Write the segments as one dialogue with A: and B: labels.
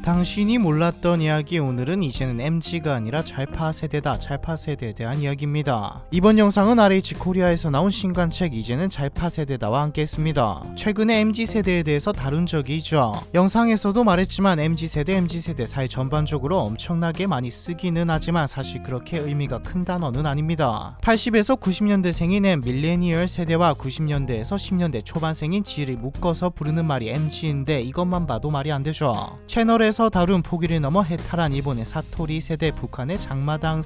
A: 당신이 몰랐던 이야기. 오늘은 이제는 MZ가 아니라 잘파 세대다. 잘파 세대에 대한 이야기입니다. 이번 영상은 RH 코리아에서 나온 신간책 이제는 잘파 세대다와 함께 했습니다. 최근에 MZ 세대에 대해서 다룬 적이 있죠. 영상에서도 말했지만 MZ 세대 사회 전반적으로 엄청나게 많이 쓰기는 하지만 사실 그렇게 의미가 큰 단어는 아닙니다. 80에서 90년대생인 밀레니얼 세대와 90년대에서 10년대 초반생인 G를 묶어서 부르는 말이 MZ인데 이것만 봐도 말이 안 되죠. 채널에서 다룬 포기를 넘어 해탈한 일본의 사토리 세대, 북한의 장마당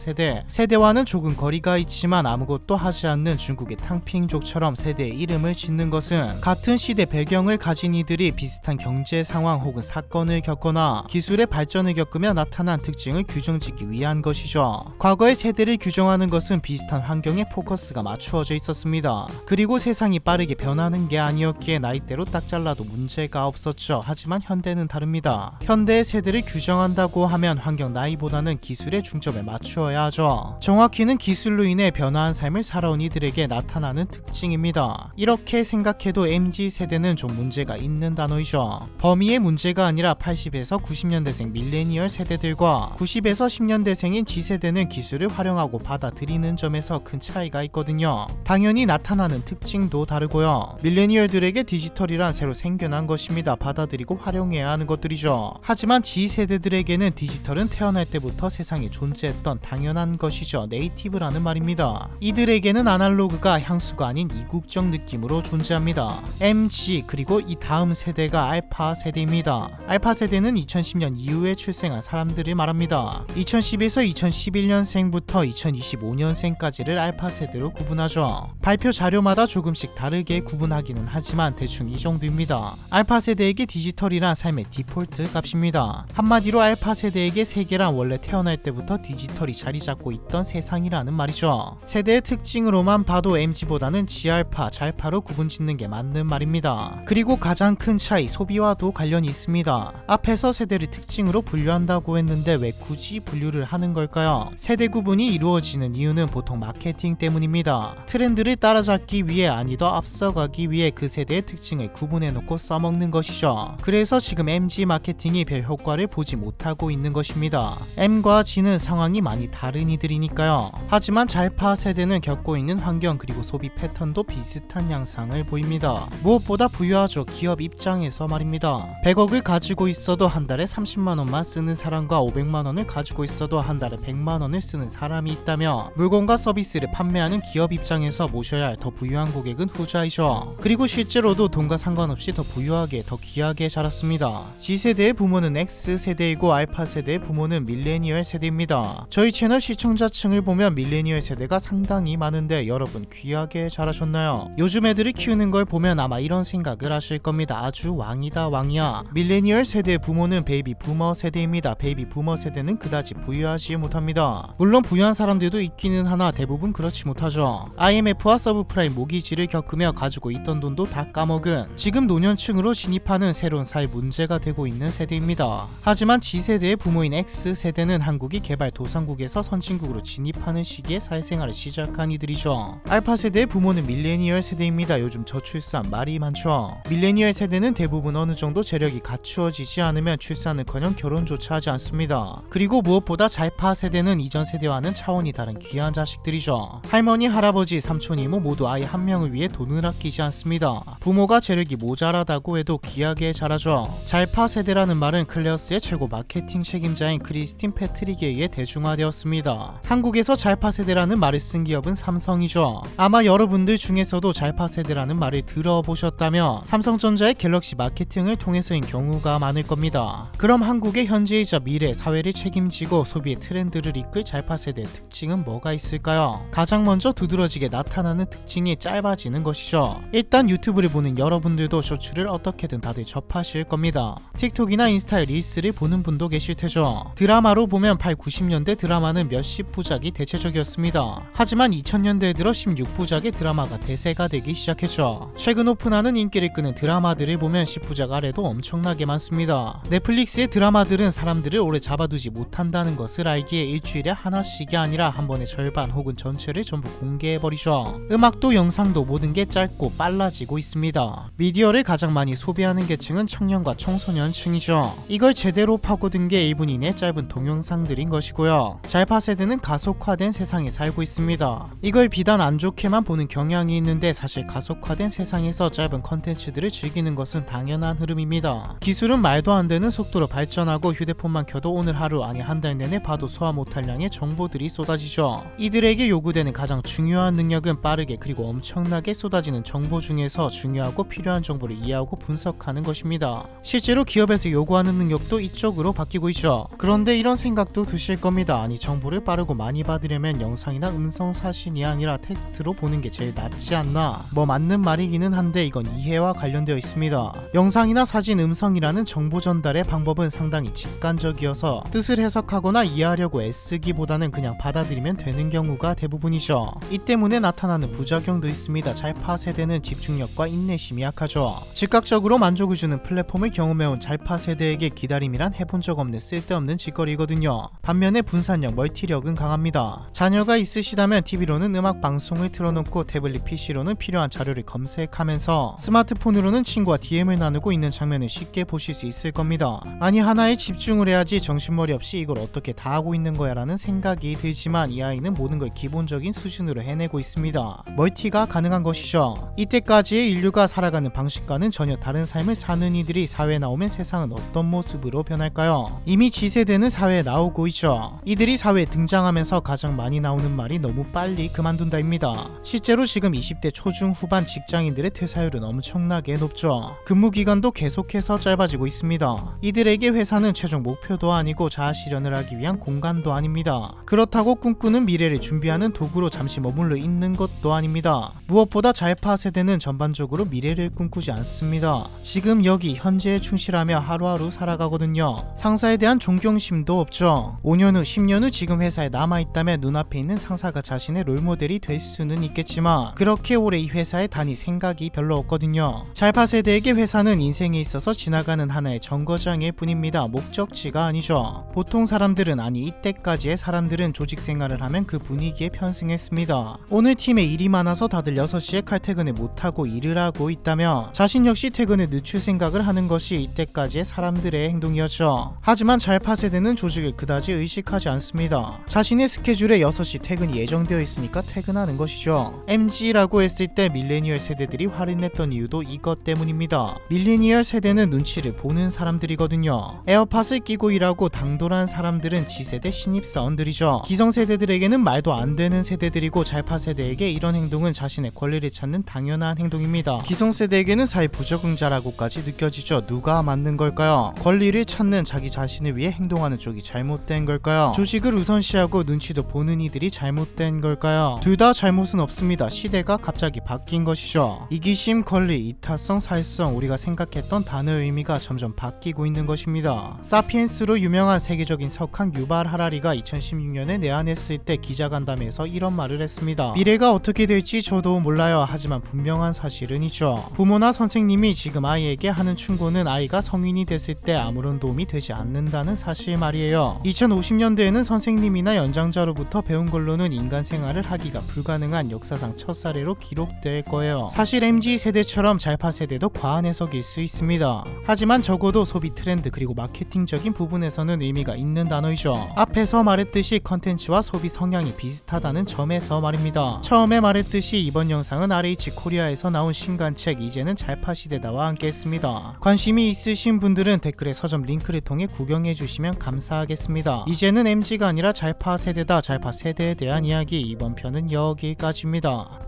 A: 세대와는 조금 거리가 있지만 아무것도 하지 않는 중국의 탕핑족처럼 세대의 이름을 짓는 것은 같은 시대 배경을 가진 이들이 비슷한 경제 상황 혹은 사건을 겪거나 기술의 발전을 겪으며 나타난 특징을 규정짓기 위한 것이죠. 과거의 세대를 규정하는 것은 비슷한 환경에 포커스가 맞추어져 있었습니다. 그리고 세상이 빠르게 변하는 게 아니었기에 나이대로 딱 잘라도 문제가 없었죠. 하지만 현대는 다릅니다. 현대의 세대를 규정한다고 하면 환경 나이보다는 기술의 중점에 맞추어야 하죠. 정확히는 기술로 인해 변화한 삶을 살아온 이들에게 나타나는 특징입니다. 이렇게 생각해도 MZ세대는 좀 문제가 있는 단어이죠. 범위의 문제가 아니라 80에서 90년대생 밀레니얼 세대들과 90에서 10년대생인 G세대는 기술을 활용하고 받아들이는 점에서 큰 차이가 있거든요. 당연히 나타나는 특징도 다르고요. 밀레니얼들에게 디지털이란 새로 생겨난 것입니다. 받아들이고 활용해야 하는 것들이죠. 하지만 G세대들에게는 디지털은 태어날 때부터 세상에 존재했던 당연한 것이죠. 네이티브라는 말입니다. 이들에게는 아날로그가 향수가 아닌 이국적 느낌으로 존재합니다. MG 그리고 이 다음 세대가 알파 세대입니다. 알파 세대는 2010년 이후에 출생한 사람들을 말합니다. 2010에서 2011년생부터 2025년생까지를 알파 세대로 구분하죠. 발표 자료마다 조금씩 다르게 구분하기는 하지만 대충 이 정도입니다. 알파 세대에게 디지털이란 삶의 디폴트 값입니다. 한마디로 알파 세대에게 세계란 원래 태어날 때부터 디지털이 자리 잡고 있던 세상이라는 말이죠. 세대의 특징으로만 봐도 MZ보다는 G알파, 잘파로 구분짓는 게 맞는 말입니다. 그리고 가장 큰 차이, 소비와도 관련이 있습니다. 앞에서 세대를 특징으로 분류한다고 했는데 왜 굳이 분류를 하는 걸까요? 세대 구분이 이루어지는 이유는 보통 마케팅 때문입니다. 트렌드를 따라잡기 위해 아니 더 앞서가기 위해 그 세대의 특징을 구분해놓고 써먹는 것이죠. 그래서 지금 MZ 마케팅이 별 효과를 보지 못하고 있는 것입니다. M과 G는 상황이 많이 다른 이들이니까요. 하지만 잘파 세대는 겪고 있는 환경 그리고 소비 패턴도 비슷한 양상을 보입니다. 무엇보다 부유하죠. 기업 입장에서 말입니다. 100억을 가지고 있어도 한 달에 30만원만 쓰는 사람과 500만원을 가지고 있어도 한 달에 100만원을 쓰는 사람이 있다면 물건과 서비스를 판매하는 기업 입장에서 모셔야 할 더 부유한 고객은 후자이죠. 그리고 실제로도 돈과 상관없이 더 부유하게 더 귀하게 자랐습니다. G세대의 부모는 X세대이고 알파세대의 부모는 밀레니얼 세대입니다. 저희 채널 시청자층을 보면 밀레니얼 세대가 상당히 많은데 여러분 귀하게 자라셨나요? 요즘 애들이 키우는 걸 보면 아마 이런 생각을 하실 겁니다. 아주 왕이다 왕이야. 밀레니얼 세대의 부모는 베이비 부머 세대입니다. 베이비 부머 세대는 그다지 부유하지 못합니다. 물론 부유한 사람들도 있기는 하나 대부분 그렇지 못하죠. IMF와 서브프라임 모기지를 겪으며 가지고 있던 돈도 다 까먹은 지금 노년층으로 진입하는 새로운 사회 문제가 되고 있는 세대입니다. 하지만 G세대의 부모인 X세대는 한국이 개발도상국에서 선진국으로 진입하는 시기에 사회생활을 시작한 이들이죠. 알파세대의 부모는 밀레니얼 세대입니다. 요즘 저출산 말이 많죠. 밀레니얼 세대는 대부분 어느 정도 재력이 갖추어지지 않으면 출산은커녕 결혼조차 하지 않습니다. 그리고 무엇보다 잘파 세대는 이전 세대와는 차원이 다른 귀한 자식들이죠. 할머니, 할아버지, 삼촌, 이모 모두 아이 한 명을 위해 돈을 아끼지 않습니다. 부모가 재력이 모자라다고 해도 귀하게 자라죠. 잘파 세대라는 말은 클레어스의 최고 마케팅 책임자인 크리스틴 패트릭에 의해 대중화되었습니다. 한국에서 잘파 세대라는 말을 쓴 기업은 삼성이죠. 아마 여러분들 중에서도 잘파 세대라는 말을 들어보셨다며 삼성전자의 갤럭시 마케팅을 통해서인 경우가 많을 겁니다. 그럼 한국의 현재이자 미래 사회를 책임지고 소비의 트렌드를 이끌 잘파 세대의 특징은 뭐가 있을까요? 가장 먼저 두드러지게 나타나는 특징이 짧아지는 것이죠. 일단 유튜브를 보는 여러분들도 쇼츠를 어떻게든 다들 접하실 겁니다. 틱톡이나 인스타 스타일 릴스를 보는 분도 계실 테죠. 드라마로 보면 8, 90년대 드라마는 몇십 부작이 대체적이었습니다. 하지만 2000년대에 들어 16부작의 드라마가 대세가 되기 시작했죠. 최근 오픈하는 인기를 끄는 드라마들을 보면 10부작 아래도 엄청나게 많습니다. 넷플릭스의 드라마들은 사람들을 오래 잡아두지 못한다는 것을 알기에 일주일에 하나씩이 아니라 한 번에 절반 혹은 전체를 전부 공개해버리죠. 음악도 영상도 모든 게 짧고 빨라지고 있습니다. 미디어를 가장 많이 소비하는 계층은 청년과 청소년층이죠. 이걸 제대로 파고든 게 1분 이내 짧은 동영상들인 것이고요. 잘파 세대는 가속화된 세상에 살고 있습니다. 이걸 비단 안 좋게만 보는 경향이 있는데 사실 가속화된 세상에서 짧은 컨텐츠들을 즐기는 것은 당연한 흐름입니다. 기술은 말도 안 되는 속도로 발전하고 휴대폰만 켜도 오늘 하루 아니 한 달 내내 봐도 소화 못할 양의 정보들이 쏟아지죠. 이들에게 요구되는 가장 중요한 능력은 빠르게 그리고 엄청나게 쏟아지는 정보 중에서 중요하고 필요한 정보를 이해하고 분석하는 것입니다. 실제로 기업에서 요구하는 능력도 이쪽으로 바뀌고 있죠. 그런데 이런 생각도 드실 겁니다. 아니 정보를 빠르고 많이 받으려면 영상이나 음성 사진이 아니라 텍스트로 보는 게 제일 낫지 않나? 뭐 맞는 말이기는 한데 이건 이해와 관련되어 있습니다. 영상이나 사진, 음성이라는 정보 전달의 방법은 상당히 직관적이어서 뜻을 해석하거나 이해하려고 애쓰기보다는 그냥 받아들이면 되는 경우가 대부분이죠. 이 때문에 나타나는 부작용도 있습니다. 잘파 세대는 집중력과 인내심이 약하죠. 즉각적으로 만족을 주는 플랫폼을 경험해온 잘파 세대에게 기다림이란 해본 적 없는 쓸데없는 짓거리거든요. 반면에 분산력, 멀티력은 강합니다. 자녀가 있으시다면 TV로는 음악 방송을 틀어놓고 태블릿 PC로는 필요한 자료를 검색하면서 스마트폰으로는 친구와 DM을 나누고 있는 장면을 쉽게 보실 수 있을 겁니다. 아니 하나에 집중을 해야지 정신머리 없이 이걸 어떻게 다 하고 있는 거야 라는 생각이 들지만 이 아이는 모든 걸 기본적인 수준으로 해내고 있습니다. 멀티가 가능한 것이죠. 이때까지의 인류가 살아가는 방식과는 전혀 다른 삶을 사는 이들이 사회에 나오면 세상은 어떤 모습으로 변할까요? 이미 G세대는 사회에 나오고 있죠. 이들이 사회에 등장하면서 가장 많이 나오는 말이 너무 빨리 그만둔다입니다. 실제로 지금 20대 초중후반 직장인들의 퇴사율은 엄청나게 높죠. 근무기간도 계속해서 짧아지고 있습니다. 이들에게 회사는 최종 목표도 아니고 자아실현을 하기 위한 공간도 아닙니다. 그렇다고 꿈꾸는 미래를 준비하는 도구로 잠시 머물러 있는 것도 아닙니다. 무엇보다 잘파 세대는 전반적으로 미래를 꿈꾸지 않습니다. 지금 여기 현재에 충실하며 하루하루 살아가거든요. 상사에 대한 존경심도 없죠. 5년 후 10년 후 지금 회사에 남아있다면 눈앞에 있는 상사가 자신의 롤모델이 될 수는 있겠지만 그렇게 오래 이 회사에 다닐 생각이 별로 없거든요. 잘파 세대에게 회사는 인생에 있어서 지나가는 하나의 정거장일 뿐입니다. 목적지가 아니죠. 보통 사람들은 아니 이때까지의 사람들은 조직 생활을 하면 그 분위기에 편승했습니다. 오늘 팀에 일이 많아서 다들 6시에 칼퇴근을 못하고 일을 하고 있다면 자신 역시 퇴근을 늦출 생각을 하는 것이 이때까지의 사람들의 행동이었죠. 하지만 잘파 세대는 조직을 그다지 의식하지 않습니다. 자신의 스케줄에 6시 퇴근이 예정되어 있으니까 퇴근하는 것이죠. MG라고 했을 때 밀레니얼 세대들이 화를 냈던 이유도 이것 때문입니다. 밀레니얼 세대는 눈치를 보는 사람들이거든요. 에어팟을 끼고 일하고 당돌한 사람들은 G세대 신입사원들이죠. 기성세대들에게는 말도 안 되는 세대들이고 잘파 세대에게 이런 행동은 자신의 권리를 찾는 당연한 행동입니다. 기성세대에게는 사회 부적응자라고까지 느껴지죠. 누가 맞는 걸까요? 권리를 찾는 자기 자신을 위해 행동하는 쪽이 잘못된 걸까요? 조직을 우선시하고 눈치도 보는 이들이 잘못된 걸까요? 둘 다 잘못은 없습니다. 시대가 갑자기 바뀐 것이죠. 이기심, 권리, 이타성, 사회성, 우리가 생각했던 단어의 의미가 점점 바뀌고 있는 것입니다. 사피엔스로 유명한 세계적인 석학 유발 하라리가 2016년에 내한했을 때 기자간담회에서 이런 말을 했습니다. 미래가 어떻게 될지 저도 몰라요. 하지만 분명한 사실은 있죠. 부모나 선생님이 지금 아이에게 하는 충고는 아이가 성인이 됐을 때 아무런 도움이 되지 않는다는 사실 말이에요. 2050년대에는 선생님이나 연장자로부터 배운 걸로는 인간 생활을 하기가 불가능한 역사상 첫 사례로 기록될 거예요. 사실 MZ 세대처럼 잘파 세대도 과한 해석일 수 있습니다. 하지만 적어도 소비 트렌드 그리고 마케팅적인 부분에서는 의미가 있는 단어이죠. 앞에서 말했듯이 컨텐츠와 소비 성향이 비슷하다는 점에서 말입니다. 처음에 말했듯이 이번 영상은 RH 코리아에서 나온 신간책 이제는 잘파 시대다와 함께 했습니다. 관심이 있으신 분들은 댓글에 서점 링크를 통해 구경해 주시면 감사하겠습니다. 이제는 MG가 아니라 잘파 세대다. 잘파 세대에 대한 이야기 이번 편은 여기까지입니다.